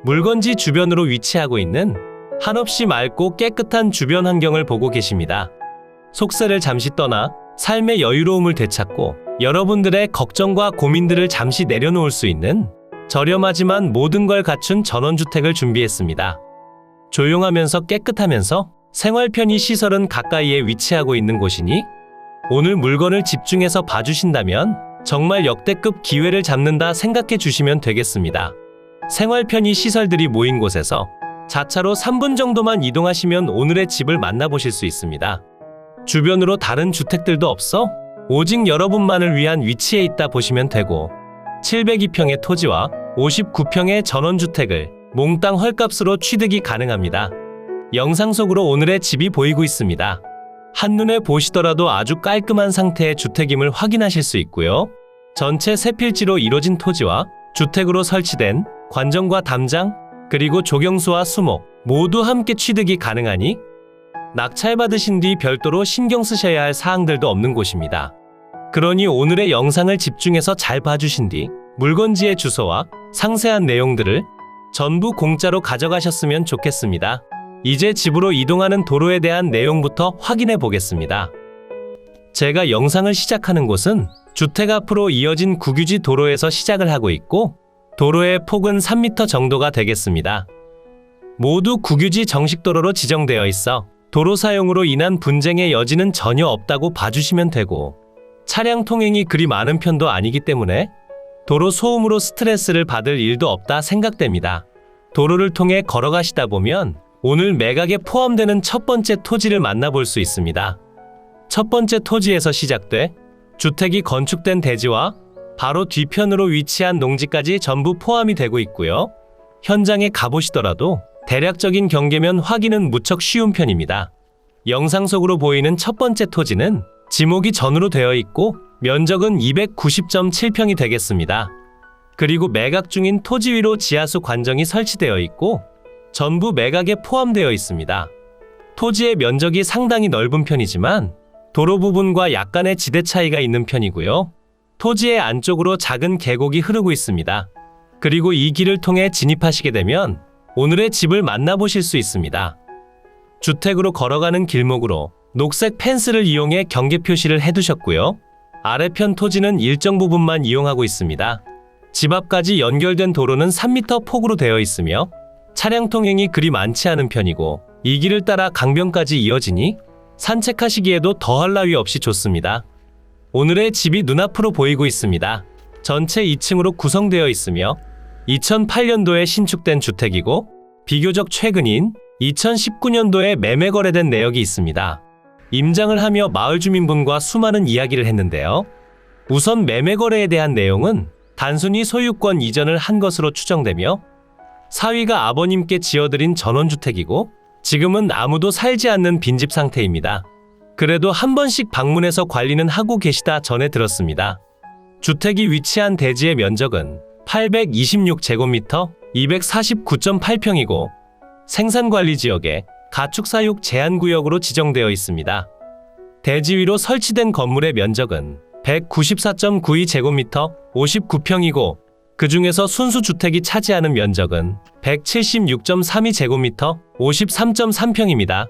물건지 주변으로 위치하고 있는 한없이 맑고 깨끗한 주변 환경을 보고 계십니다. 속세를 잠시 떠나 삶의 여유로움을 되찾고 여러분들의 걱정과 고민들을 잠시 내려놓을 수 있는 저렴하지만 모든 걸 갖춘 전원주택을 준비했습니다. 조용하면서 깨끗하면서 생활 편의 시설은 가까이에 위치하고 있는 곳이니 오늘 물건을 집중해서 봐주신다면 정말 역대급 기회를 잡는다 생각해 주시면 되겠습니다. 생활 편의 시설들이 모인 곳에서 자차로 3분 정도만 이동하시면 오늘의 집을 만나보실 수 있습니다. 주변으로 다른 주택들도 없어 오직 여러분만을 위한 위치에 있다 보시면 되고 702평의 토지와 59평의 전원주택을 몽땅 헐값으로 취득이 가능합니다. 영상 속으로 오늘의 집이 보이고 있습니다. 한눈에 보시더라도 아주 깔끔한 상태의 주택임을 확인하실 수 있고요. 전체 새 필지로 이뤄진 토지와 주택으로 설치된 관정과 담장, 그리고 조경수와 수목 모두 함께 취득이 가능하니 낙찰받으신 뒤 별도로 신경 쓰셔야 할 사항들도 없는 곳입니다. 그러니 오늘의 영상을 집중해서 잘 봐주신 뒤 물건지의 주소와 상세한 내용들을 전부 공짜로 가져가셨으면 좋겠습니다. 이제 집으로 이동하는 도로에 대한 내용부터 확인해 보겠습니다. 제가 영상을 시작하는 곳은 주택 앞으로 이어진 국유지 도로에서 시작을 하고 있고 도로의 폭은 3m 정도가 되겠습니다. 모두 국유지 정식도로로 지정되어 있어 도로 사용으로 인한 분쟁의 여지는 전혀 없다고 봐주시면 되고 차량 통행이 그리 많은 편도 아니기 때문에 도로 소음으로 스트레스를 받을 일도 없다 생각됩니다. 도로를 통해 걸어가시다 보면 오늘 매각에 포함되는 첫 번째 토지를 만나볼 수 있습니다. 첫 번째 토지에서 시작돼 주택이 건축된 대지와 바로 뒤편으로 위치한 농지까지 전부 포함이 되고 있고요. 현장에 가보시더라도 대략적인 경계면 확인은 무척 쉬운 편입니다. 영상 속으로 보이는 첫 번째 토지는 지목이 전으로 되어 있고 면적은 290.7평이 되겠습니다. 그리고 매각 중인 토지 위로 지하수 관정이 설치되어 있고 전부 매각에 포함되어 있습니다. 토지의 면적이 상당히 넓은 편이지만 도로 부분과 약간의 지대 차이가 있는 편이고요. 토지의 안쪽으로 작은 계곡이 흐르고 있습니다. 그리고 이 길을 통해 진입하시게 되면 오늘의 집을 만나보실 수 있습니다. 주택으로 걸어가는 길목으로 녹색 펜스를 이용해 경계 표시를 해두셨고요. 아래편 토지는 일정 부분만 이용하고 있습니다. 집 앞까지 연결된 도로는 3m 폭으로 되어 있으며 차량 통행이 그리 많지 않은 편이고 이 길을 따라 강변까지 이어지니 산책하시기에도 더할 나위 없이 좋습니다. 오늘의 집이 눈앞으로 보이고 있습니다. 전체 2층으로 구성되어 있으며 2008년도에 신축된 주택이고 비교적 최근인 2019년도에 매매 거래된 내역이 있습니다. 임장을 하며 마을 주민분과 수많은 이야기를 했는데요. 우선 매매 거래에 대한 내용은 단순히 소유권 이전을 한 것으로 추정되며 사위가 아버님께 지어드린 전원주택이고 지금은 아무도 살지 않는 빈집 상태입니다. 그래도 한 번씩 방문해서 관리는 하고 계시다 전해 들었습니다. 주택이 위치한 대지의 면적은 826제곱미터 249.8평이고 생산관리지역에 가축사육 제한구역으로 지정되어 있습니다. 대지 위로 설치된 건물의 면적은 194.92제곱미터 59평이고 그 중에서 순수주택이 차지하는 면적은 176.32제곱미터 53.3평입니다.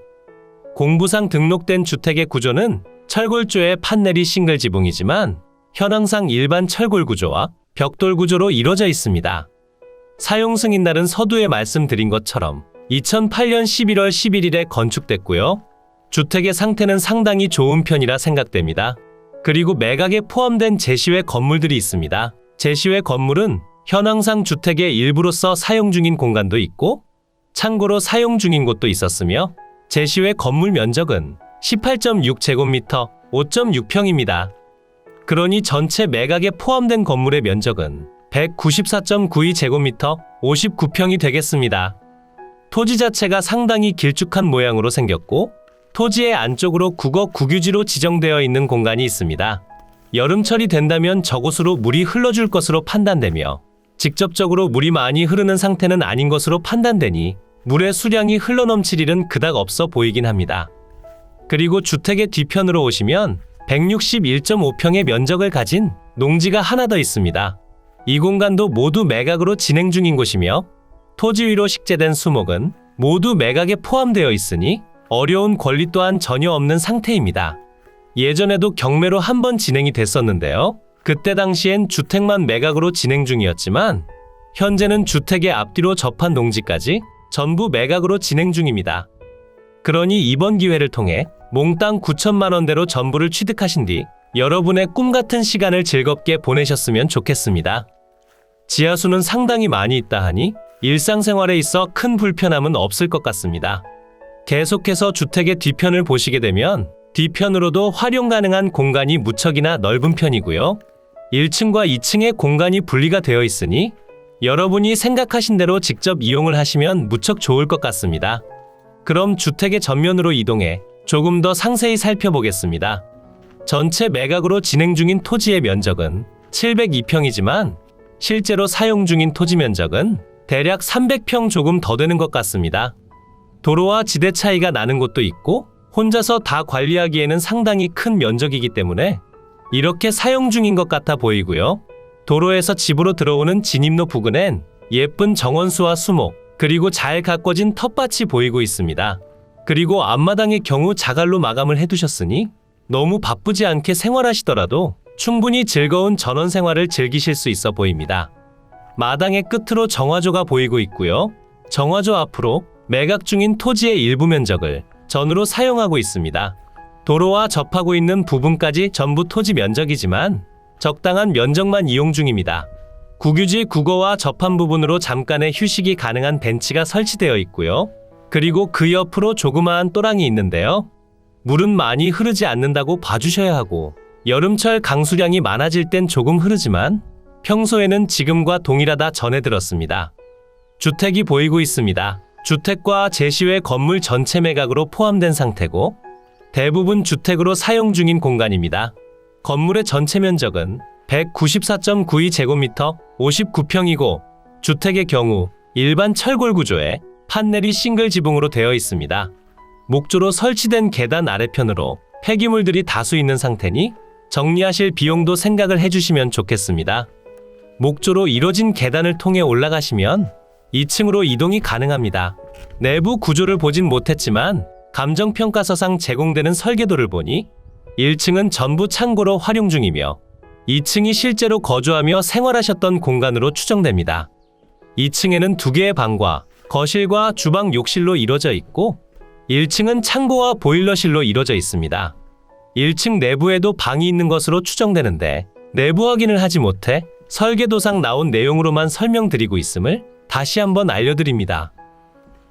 공부상 등록된 주택의 구조는 철골조의 판넬이 싱글 지붕이지만 현황상 일반 철골 구조와 벽돌 구조로 이루어져 있습니다. 사용 승인날은 서두에 말씀드린 것처럼 2008년 11월 11일에 건축됐고요. 주택의 상태는 상당히 좋은 편이라 생각됩니다. 그리고 매각에 포함된 제시외 건물들이 있습니다. 제시외 건물은 현황상 주택의 일부로서 사용 중인 공간도 있고 창고로 사용 중인 곳도 있었으며 제시외 건물 면적은 18.6제곱미터 5.6평입니다. 그러니 전체 매각에 포함된 건물의 면적은 194.92제곱미터 59평이 되겠습니다. 토지 자체가 상당히 길쭉한 모양으로 생겼고 토지의 안쪽으로 국어 국유지로 지정되어 있는 공간이 있습니다. 여름철이 된다면 저곳으로 물이 흘러줄 것으로 판단되며 직접적으로 물이 많이 흐르는 상태는 아닌 것으로 판단되니 물의 수량이 흘러넘칠 일은 그닥 없어 보이긴 합니다. 그리고 주택의 뒤편으로 오시면 161.5평의 면적을 가진 농지가 하나 더 있습니다. 이 공간도 모두 매각으로 진행 중인 곳이며 토지 위로 식재된 수목은 모두 매각에 포함되어 있으니 어려운 권리 또한 전혀 없는 상태입니다. 예전에도 경매로 한 번 진행이 됐었는데요. 그때 당시엔 주택만 매각으로 진행 중이었지만 현재는 주택의 앞뒤로 접한 농지까지 전부 매각으로 진행 중입니다. 그러니 이번 기회를 통해 몽땅 9천만 원대로 전부를 취득하신 뒤 여러분의 꿈같은 시간을 즐겁게 보내셨으면 좋겠습니다. 지하수는 상당히 많이 있다 하니 일상생활에 있어 큰 불편함은 없을 것 같습니다. 계속해서 주택의 뒤편을 보시게 되면 뒤편으로도 활용 가능한 공간이 무척이나 넓은 편이고요. 1층과 2층의 공간이 분리가 되어 있으니 여러분이 생각하신 대로 직접 이용을 하시면 무척 좋을 것 같습니다. 그럼 주택의 전면으로 이동해 조금 더 상세히 살펴보겠습니다. 전체 매각으로 진행 중인 토지의 면적은 702평이지만 실제로 사용 중인 토지 면적은 대략 300평 조금 더 되는 것 같습니다. 도로와 지대 차이가 나는 곳도 있고 혼자서 다 관리하기에는 상당히 큰 면적이기 때문에 이렇게 사용 중인 것 같아 보이고요. 도로에서 집으로 들어오는 진입로 부근엔 예쁜 정원수와 수목, 그리고 잘 가꿔진 텃밭이 보이고 있습니다. 그리고 앞마당의 경우 자갈로 마감을 해두셨으니 너무 바쁘지 않게 생활하시더라도 충분히 즐거운 전원 생활을 즐기실 수 있어 보입니다. 마당의 끝으로 정화조가 보이고 있고요. 정화조 앞으로 매각 중인 토지의 일부 면적을 전으로 사용하고 있습니다. 도로와 접하고 있는 부분까지 전부 토지 면적이지만 적당한 면적만 이용 중입니다. 국유지 국어와 접한 부분으로 잠깐의 휴식이 가능한 벤치가 설치되어 있고요. 그리고 그 옆으로 조그마한 또랑이 있는데요. 물은 많이 흐르지 않는다고 봐주셔야 하고 여름철 강수량이 많아질 땐 조금 흐르지만 평소에는 지금과 동일하다 전해 들었습니다. 주택이 보이고 있습니다. 주택과 제시외 건물 전체 매각으로 포함된 상태고 대부분 주택으로 사용 중인 공간입니다. 건물의 전체 면적은 194.92제곱미터 59평이고 주택의 경우 일반 철골 구조의 판넬이 싱글 지붕으로 되어 있습니다. 목조로 설치된 계단 아래편으로 폐기물들이 다수 있는 상태니 정리하실 비용도 생각을 해주시면 좋겠습니다. 목조로 이뤄진 계단을 통해 올라가시면 2층으로 이동이 가능합니다. 내부 구조를 보진 못했지만 감정평가서상 제공되는 설계도를 보니 1층은 전부 창고로 활용 중이며 2층이 실제로 거주하며 생활하셨던 공간으로 추정됩니다. 2층에는 2개의 방과 거실과 주방 욕실로 이루어져 있고 1층은 창고와 보일러실로 이루어져 있습니다. 1층 내부에도 방이 있는 것으로 추정되는데 내부 확인을 하지 못해 설계도상 나온 내용으로만 설명드리고 있음을 다시 한번 알려드립니다.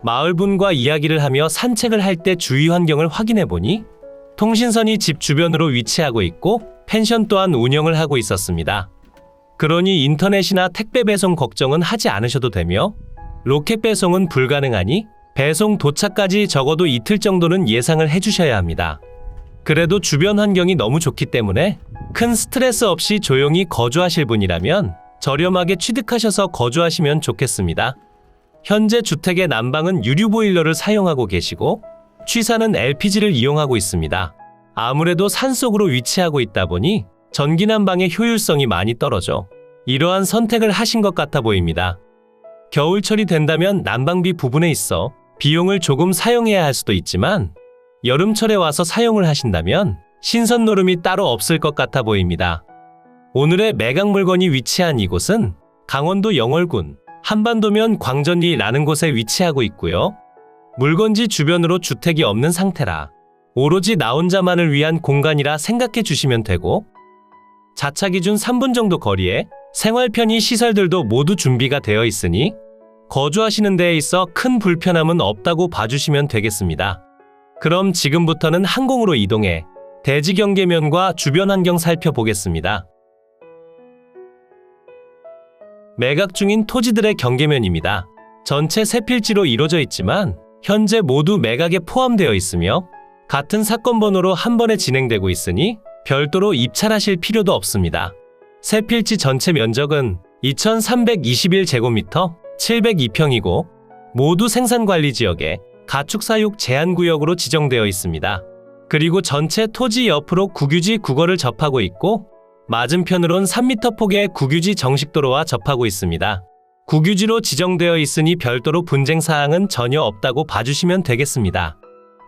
마을분과 이야기를 하며 산책을 할 때 주위 환경을 확인해보니 통신선이 집 주변으로 위치하고 있고 펜션 또한 운영을 하고 있었습니다. 그러니 인터넷이나 택배 배송 걱정은 하지 않으셔도 되며 로켓 배송은 불가능하니 배송 도착까지 적어도 이틀 정도는 예상을 해주셔야 합니다. 그래도 주변 환경이 너무 좋기 때문에 큰 스트레스 없이 조용히 거주하실 분이라면 저렴하게 취득하셔서 거주하시면 좋겠습니다. 현재 주택의 난방은 유류 보일러를 사용하고 계시고 취사는 LPG를 이용하고 있습니다. 아무래도 산속으로 위치하고 있다 보니 전기 난방의 효율성이 많이 떨어져 이러한 선택을 하신 것 같아 보입니다. 겨울철이 된다면 난방비 부분에 있어 비용을 조금 사용해야 할 수도 있지만 여름철에 와서 사용을 하신다면 신선 노름이 따로 없을 것 같아 보입니다. 오늘의 매각 물건이 위치한 이곳은 강원도 영월군 한반도면 광전리라는 곳에 위치하고 있고요. 물건지 주변으로 주택이 없는 상태라 오로지 나 혼자만을 위한 공간이라 생각해 주시면 되고 자차 기준 3분 정도 거리에 생활 편의 시설들도 모두 준비가 되어 있으니 거주하시는 데에 있어 큰 불편함은 없다고 봐주시면 되겠습니다. 그럼 지금부터는 항공으로 이동해 대지 경계면과 주변 환경 살펴보겠습니다. 매각 중인 토지들의 경계면입니다. 전체 세 필지로 이루어져 있지만 현재 모두 매각에 포함되어 있으며 같은 사건 번호로 한 번에 진행되고 있으니 별도로 입찰하실 필요도 없습니다. 세 필지 전체 면적은 2321제곱미터 702평이고 모두 생산관리지역에 가축사육 제한구역으로 지정되어 있습니다. 그리고 전체 토지 옆으로 국유지 국어를 접하고 있고 맞은편으론 3m 폭의 국유지 정식도로와 접하고 있습니다. 국유지로 지정되어 있으니 별도로 분쟁 사항은 전혀 없다고 봐주시면 되겠습니다.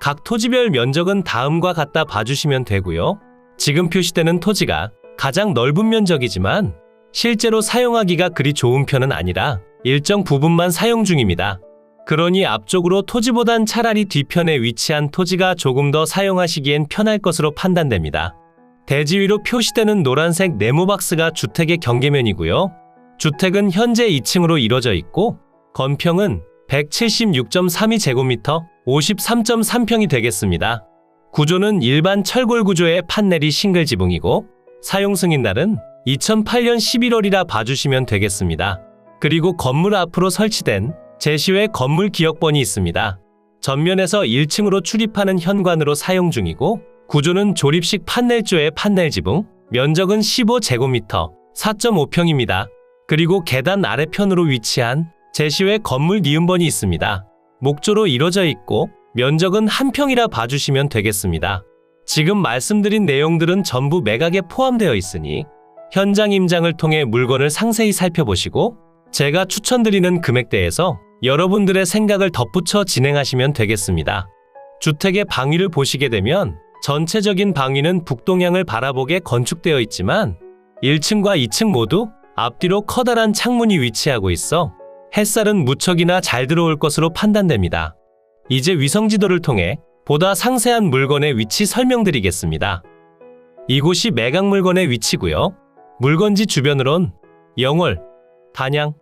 각 토지별 면적은 다음과 같다 봐주시면 되고요. 지금 표시되는 토지가 가장 넓은 면적이지만 실제로 사용하기가 그리 좋은 편은 아니라 일정 부분만 사용 중입니다. 그러니 앞쪽으로 토지보단 차라리 뒤편에 위치한 토지가 조금 더 사용하시기엔 편할 것으로 판단됩니다. 대지 위로 표시되는 노란색 네모 박스가 주택의 경계면이고요. 주택은 현재 2층으로 이루어져 있고 건평은 176.32제곱미터 53.3평이 되겠습니다. 구조는 일반 철골 구조의 판넬이 싱글 지붕이고 사용 승인날은 2008년 11월이라 봐주시면 되겠습니다. 그리고 건물 앞으로 설치된 제시외 건물 기역번이 있습니다. 전면에서 1층으로 출입하는 현관으로 사용 중이고 구조는 조립식 판넬조의 판넬 지붕, 면적은 15제곱미터 4.5평입니다. 그리고 계단 아래편으로 위치한 제시외 건물 니은번이 있습니다. 목조로 이루어져 있고 면적은 1평이라 봐주시면 되겠습니다. 지금 말씀드린 내용들은 전부 매각에 포함되어 있으니 현장 임장을 통해 물건을 상세히 살펴보시고 제가 추천드리는 금액대에서 여러분들의 생각을 덧붙여 진행하시면 되겠습니다. 주택의 방위를 보시게 되면 전체적인 방위는 북동향을 바라보게 건축되어 있지만 1층과 2층 모두 앞뒤로 커다란 창문이 위치하고 있어 햇살은 무척이나 잘 들어올 것으로 판단됩니다. 이제 위성지도를 통해 보다 상세한 물건의 위치 설명드리겠습니다. 이곳이 매각 물건의 위치고요. 물건지 주변으론 영월, 단양,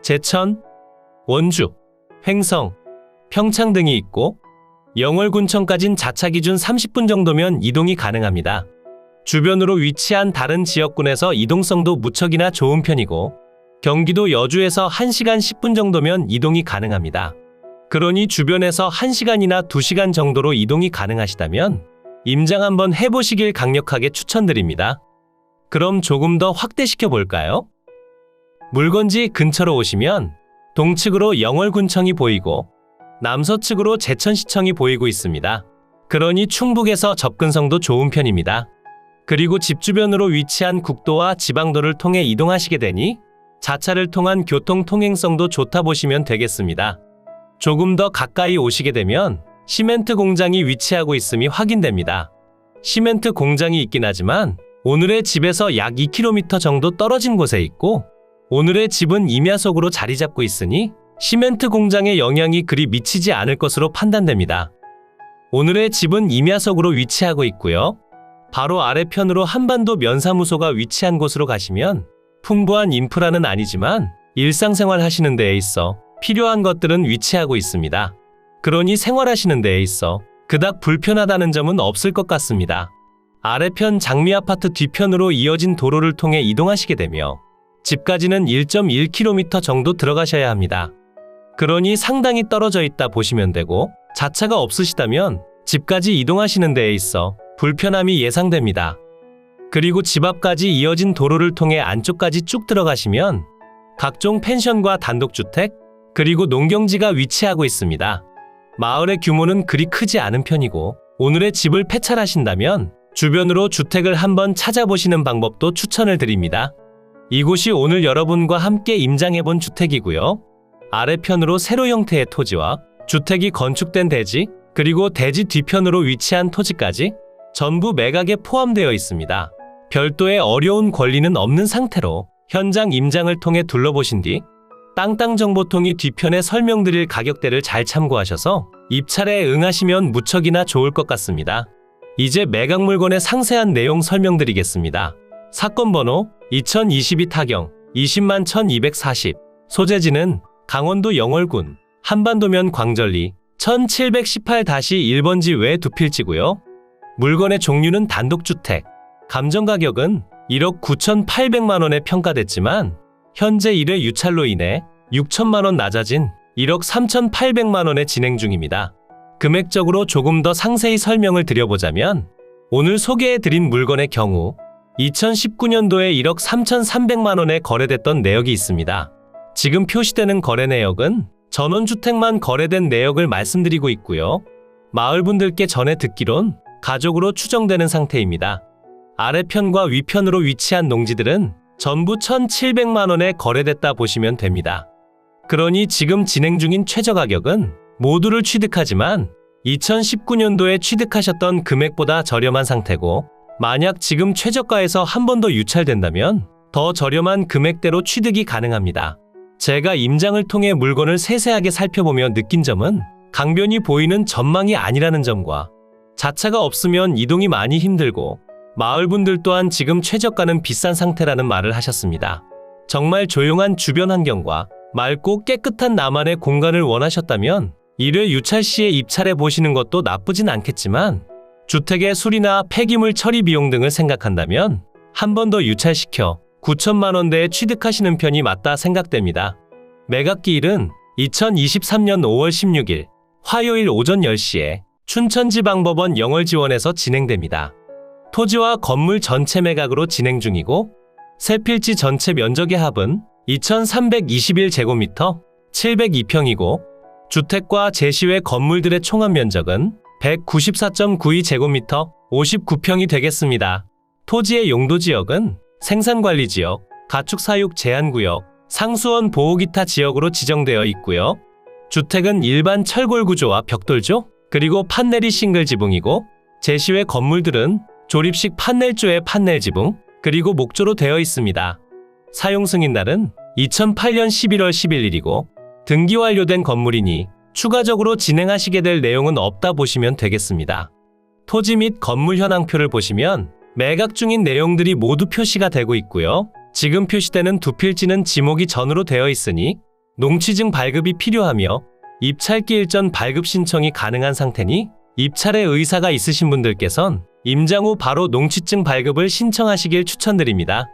제천, 원주, 횡성, 평창 등이 있고 영월군청까진 자차 기준 30분 정도면 이동이 가능합니다. 주변으로 위치한 다른 지역군에서 이동성도 무척이나 좋은 편이고 경기도 여주에서 1시간 10분 정도면 이동이 가능합니다. 그러니 주변에서 1시간이나 2시간 정도로 이동이 가능하시다면 임장 한번 해보시길 강력하게 추천드립니다. 그럼 조금 더 확대시켜 볼까요? 물건지 근처로 오시면 동측으로 영월군청이 보이고 남서측으로 제천시청이 보이고 있습니다. 그러니 충북에서 접근성도 좋은 편입니다. 그리고 집 주변으로 위치한 국도와 지방도를 통해 이동하시게 되니 자차를 통한 교통 통행성도 좋다 보시면 되겠습니다. 조금 더 가까이 오시게 되면 시멘트 공장이 위치하고 있음이 확인됩니다. 시멘트 공장이 있긴 하지만 오늘의 집에서 약 2km 정도 떨어진 곳에 있고 오늘의 집은 임야속으로 자리 잡고 있으니 시멘트 공장의 영향이 그리 미치지 않을 것으로 판단됩니다. 오늘의 집은 임야속으로 위치하고 있고요. 바로 아래편으로 한반도 면사무소가 위치한 곳으로 가시면 풍부한 인프라는 아니지만 일상생활 하시는 데에 있어 필요한 것들은 위치하고 있습니다. 그러니 생활하시는 데에 있어 그닥 불편하다는 점은 없을 것 같습니다. 아래편 장미아파트 뒤편으로 이어진 도로를 통해 이동하시게 되며 집까지는 1.1km 정도 들어가셔야 합니다. 그러니 상당히 떨어져 있다 보시면 되고 자차가 없으시다면 집까지 이동하시는 데에 있어 불편함이 예상됩니다. 그리고 집 앞까지 이어진 도로를 통해 안쪽까지 쭉 들어가시면 각종 펜션과 단독주택, 그리고 농경지가 위치하고 있습니다. 마을의 규모는 그리 크지 않은 편이고 오늘의 집을 폐찰하신다면 주변으로 주택을 한번 찾아보시는 방법도 추천을 드립니다. 이곳이 오늘 여러분과 함께 임장해본 주택이고요. 아래편으로 세로 형태의 토지와 주택이 건축된 대지, 그리고 대지 뒤편으로 위치한 토지까지 전부 매각에 포함되어 있습니다. 별도의 어려운 권리는 없는 상태로 현장 임장을 통해 둘러보신 뒤 땅땅정보통이 뒤편에 설명드릴 가격대를 잘 참고하셔서 입찰에 응하시면 무척이나 좋을 것 같습니다. 이제 매각 물건의 상세한 내용 설명드리겠습니다. 사건 번호 2022 타경 20만 1240, 소재지는 강원도 영월군 한반도면 광절리 1718-1번지 외 두 필지고요. 물건의 종류는 단독주택, 감정가격은 1억 9,800만 원에 평가됐지만 현재 1회 유찰로 인해 6천만 원 낮아진 1억 3,800만 원에 진행 중입니다. 금액적으로 조금 더 상세히 설명을 드려보자면 오늘 소개해드린 물건의 경우 2019년도에 1억 3,300만 원에 거래됐던 내역이 있습니다. 지금 표시되는 거래 내역은 전원주택만 거래된 내역을 말씀드리고 있고요. 마을분들께 전해 듣기론 가족으로 추정되는 상태입니다. 아래편과 위편으로 위치한 농지들은 전부 1,700만 원에 거래됐다 보시면 됩니다. 그러니 지금 진행 중인 최저가격은 모두를 취득하지만 2019년도에 취득하셨던 금액보다 저렴한 상태고, 만약 지금 최저가에서 한 번 더 유찰된다면 더 저렴한 금액대로 취득이 가능합니다. 제가 임장을 통해 물건을 세세하게 살펴보며 느낀 점은 강변이 보이는 전망이 아니라는 점과, 자차가 없으면 이동이 많이 힘들고 마을분들 또한 지금 최저가는 비싼 상태라는 말을 하셨습니다. 정말 조용한 주변 환경과 맑고 깨끗한 나만의 공간을 원하셨다면 1회 유찰 시에 입찰해 보시는 것도 나쁘진 않겠지만, 주택의 수리나 폐기물 처리 비용 등을 생각한다면 한 번 더 유찰시켜 9천만 원대에 취득하시는 편이 맞다 생각됩니다. 매각기일은 2023년 5월 16일 화요일 오전 10시에 춘천지방법원 영월지원에서 진행됩니다. 토지와 건물 전체 매각으로 진행 중이고, 세 필지 전체 면적의 합은 2321제곱미터 702평이고, 주택과 제시외 건물들의 총합 면적은 194.92제곱미터 59평이 되겠습니다. 토지의 용도지역은 생산관리지역, 가축사육 제한구역, 상수원 보호기타 지역으로 지정되어 있고요. 주택은 일반 철골 구조와 벽돌조, 그리고 판넬이 싱글 지붕이고, 제시외 건물들은 조립식 판넬조의 판넬 지붕, 그리고 목조로 되어 있습니다. 사용 승인날은 2008년 11월 11일이고 등기 완료된 건물이니 추가적으로 진행하시게 될 내용은 없다 보시면 되겠습니다. 토지 및 건물 현황표를 보시면 매각 중인 내용들이 모두 표시가 되고 있고요. 지금 표시되는 두 필지는 지목이 전으로 되어 있으니 농취증 발급이 필요하며 입찰기 일전 발급 신청이 가능한 상태니, 입찰의 의사가 있으신 분들께선 임장 후 바로 농취증 발급을 신청하시길 추천드립니다.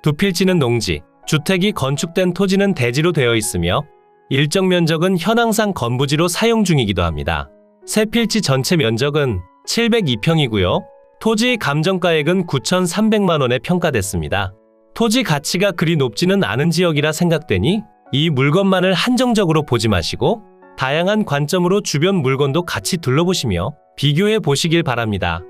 두 필지는 농지, 주택이 건축된 토지는 대지로 되어 있으며 일정 면적은 현황상 건부지로 사용 중이기도 합니다. 세 필지 전체 면적은 702평이고요. 토지 감정가액은 9,300만 원에 평가됐습니다. 토지 가치가 그리 높지는 않은 지역이라 생각되니 이 물건만을 한정적으로 보지 마시고 다양한 관점으로 주변 물건도 같이 둘러보시며 비교해 보시길 바랍니다.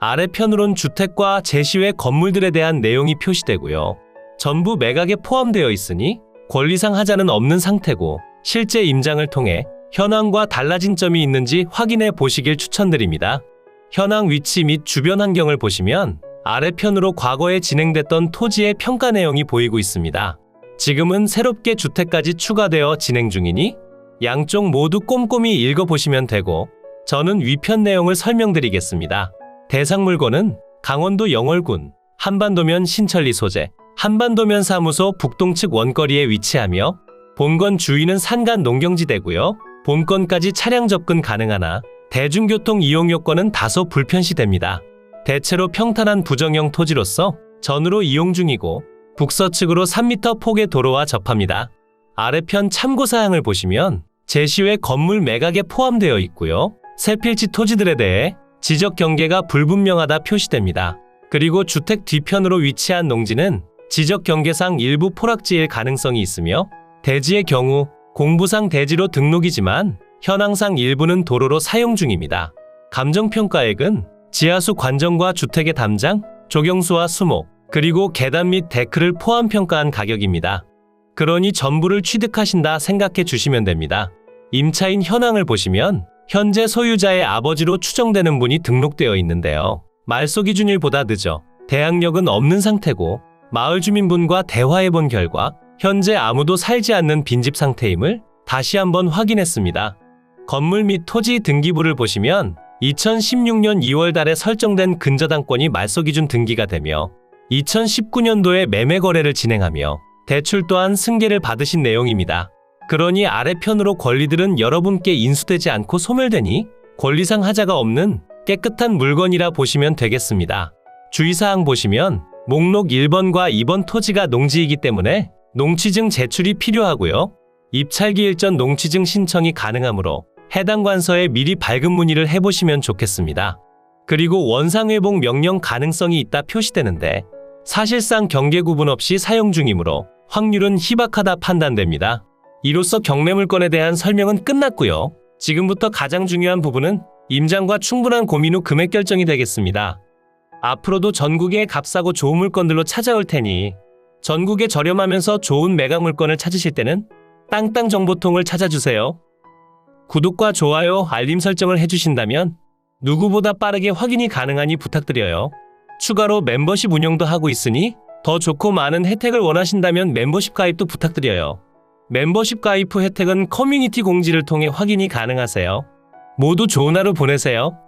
아래편으론 주택과 제시외 건물들에 대한 내용이 표시되고요. 전부 매각에 포함되어 있으니 권리상 하자는 없는 상태고, 실제 임장을 통해 현황과 달라진 점이 있는지 확인해 보시길 추천드립니다. 현황 위치 및 주변 환경을 보시면 아래편으로 과거에 진행됐던 토지의 평가 내용이 보이고 있습니다. 지금은 새롭게 주택까지 추가되어 진행 중이니 양쪽 모두 꼼꼼히 읽어보시면 되고, 저는 위편 내용을 설명드리겠습니다. 대상 물건은 강원도 영월군 한반도면 신천리 소재, 한반도면 사무소 북동측 원거리에 위치하며 본건 주위는 산간 농경지대고요. 본건까지 차량 접근 가능하나 대중교통 이용 요건은 다소 불편시됩니다. 대체로 평탄한 부정형 토지로서 전으로 이용 중이고, 북서측으로 3m 폭의 도로와 접합니다. 아래편 참고사항을 보시면 제시외 건물 매각에 포함되어 있고요. 세 필지 토지들에 대해 지적 경계가 불분명하다 표시됩니다. 그리고 주택 뒤편으로 위치한 농지는 지적 경계상 일부 포락지일 가능성이 있으며, 대지의 경우 공부상 대지로 등록이지만 현황상 일부는 도로로 사용 중입니다. 감정평가액은 지하수 관정과 주택의 담장, 조경수와 수목, 그리고 계단 및 데크를 포함 평가한 가격입니다. 그러니 전부를 취득하신다 생각해 주시면 됩니다. 임차인 현황을 보시면 현재 소유자의 아버지로 추정되는 분이 등록되어 있는데요. 말소 기준일보다 늦어 대항력은 없는 상태고, 마을 주민분과 대화해본 결과 현재 아무도 살지 않는 빈집 상태임을 다시 한번 확인했습니다. 건물 및 토지 등기부를 보시면 2016년 2월 달에 설정된 근저당권이 말소 기준 등기가 되며 2019년도에 매매 거래를 진행하며 대출 또한 승계를 받으신 내용입니다. 그러니 아래편으로 권리들은 여러분께 인수되지 않고 소멸되니 권리상 하자가 없는 깨끗한 물건이라 보시면 되겠습니다. 주의사항 보시면 목록 1번과 2번 토지가 농지이기 때문에 농취증 제출이 필요하고요. 입찰기 일전 농취증 신청이 가능하므로 해당 관서에 미리 발급 문의를 해보시면 좋겠습니다. 그리고 원상회복 명령 가능성이 있다 표시되는데 사실상 경계 구분 없이 사용 중이므로 확률은 희박하다 판단됩니다. 이로써 경매 물건에 대한 설명은 끝났고요. 지금부터 가장 중요한 부분은 임장과 충분한 고민 후 금액 결정이 되겠습니다. 앞으로도 전국에 값싸고 좋은 물건들로 찾아올 테니 전국에 저렴하면서 좋은 매각 물건을 찾으실 때는 땅땅 정보통을 찾아주세요. 구독과 좋아요, 알림 설정을 해주신다면 누구보다 빠르게 확인이 가능하니 부탁드려요. 추가로 멤버십 운영도 하고 있으니 더 좋고 많은 혜택을 원하신다면 멤버십 가입도 부탁드려요. 멤버십 가입 후 혜택은 커뮤니티 공지를 통해 확인이 가능하세요. 모두 좋은 하루 보내세요.